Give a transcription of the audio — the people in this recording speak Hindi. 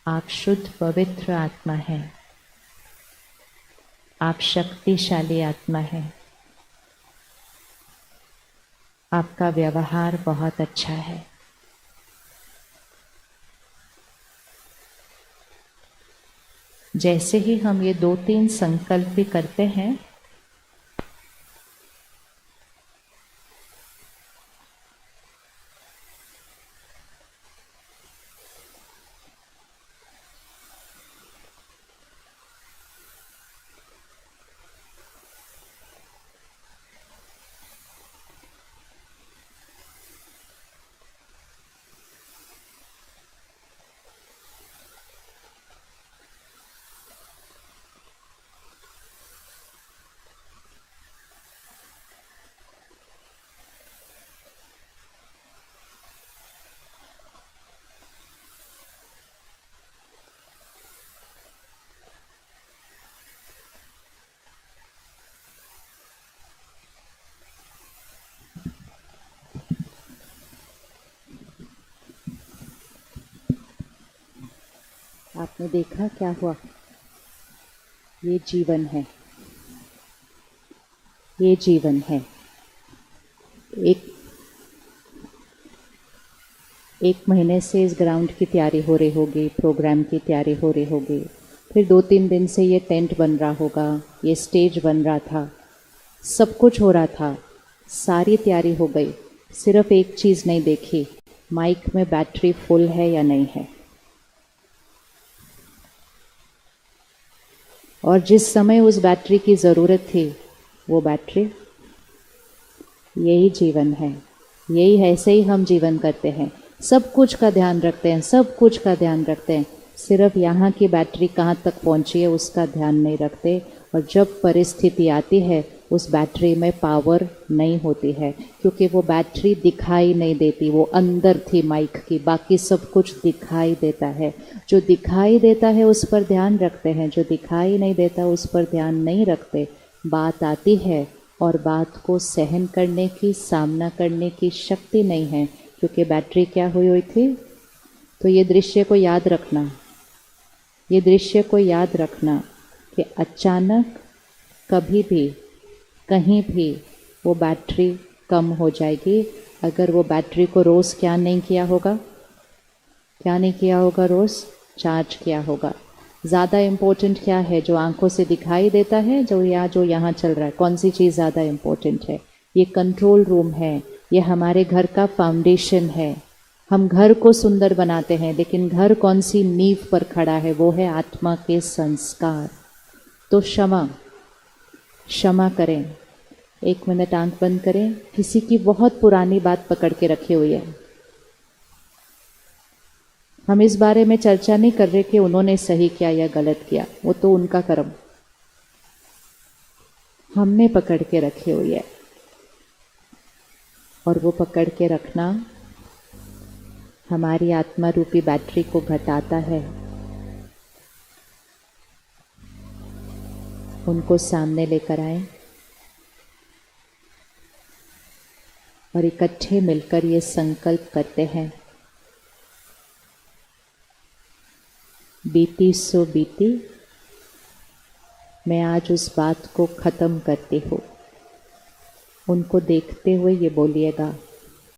आप शुद्ध पवित्र आत्मा हैं। आप शक्तिशाली आत्मा हैं। आपका व्यवहार बहुत अच्छा है। जैसे ही हम ये 2-3 संकल्प भी करते हैं, आपने देखा क्या हुआ? ये जीवन है। ये जीवन है। एक महीने से इस ग्राउंड की तैयारी हो रही होगी, प्रोग्राम की तैयारी हो रही होगी, फिर 2-3 दिन से ये टेंट बन रहा होगा, ये स्टेज बन रहा था, सब कुछ हो रहा था, सारी तैयारी हो गई। सिर्फ एक चीज़ नहीं देखी, माइक में बैटरी फुल है या नहीं है। और जिस समय उस बैटरी की ज़रूरत थी, वो बैटरी, यही जीवन है। यही है, ऐसे ही हम जीवन करते हैं। सब कुछ का ध्यान रखते हैं, सब कुछ का ध्यान रखते हैं, सिर्फ यहाँ की बैटरी कहाँ तक पहुँची है उसका ध्यान नहीं रखते। और जब परिस्थिति आती है, उस बैटरी में पावर नहीं होती है, क्योंकि वो बैटरी दिखाई नहीं देती। वो अंदर थी माइक की, बाकी सब कुछ दिखाई देता है। जो दिखाई देता है उस पर ध्यान रखते हैं, जो दिखाई नहीं देता उस पर ध्यान नहीं रखते। बात आती है और बात को सहन करने की, सामना करने की शक्ति नहीं है, क्योंकि बैटरी क्या हुई थी। तो ये दृश्य को याद रखना, ये दृश्य को याद रखना कि अचानक कभी भी कहीं भी वो बैटरी कम हो जाएगी, अगर वो बैटरी को रोज़ क्या नहीं किया होगा, क्या नहीं किया होगा, रोज़ चार्ज किया होगा। ज़्यादा इम्पोर्टेंट क्या है, जो आंखों से दिखाई देता है, जो यहाँ चल रहा है, कौन सी चीज़ ज़्यादा इम्पोर्टेंट है? ये कंट्रोल रूम है, ये हमारे घर का फाउंडेशन है। हम घर को सुंदर बनाते हैं, लेकिन घर कौन सी नींव पर खड़ा है? वो है आत्मा के संस्कार। तो क्षमा करें। 1 मिनट आंख बंद करें। किसी की बहुत पुरानी बात पकड़ के रखी हुई है। हम इस बारे में चर्चा नहीं कर रहे कि उन्होंने सही किया या गलत किया, वो तो उनका कर्म। हमने पकड़ के रखी हुई है, और वो पकड़ के रखना हमारी आत्मा रूपी बैटरी को घटाता है। उनको सामने लेकर आए और इकट्ठे मिलकर ये संकल्प करते हैं, बीती सो बीती, मैं आज उस बात को ख़त्म करती हूँ। उनको देखते हुए ये बोलिएगा,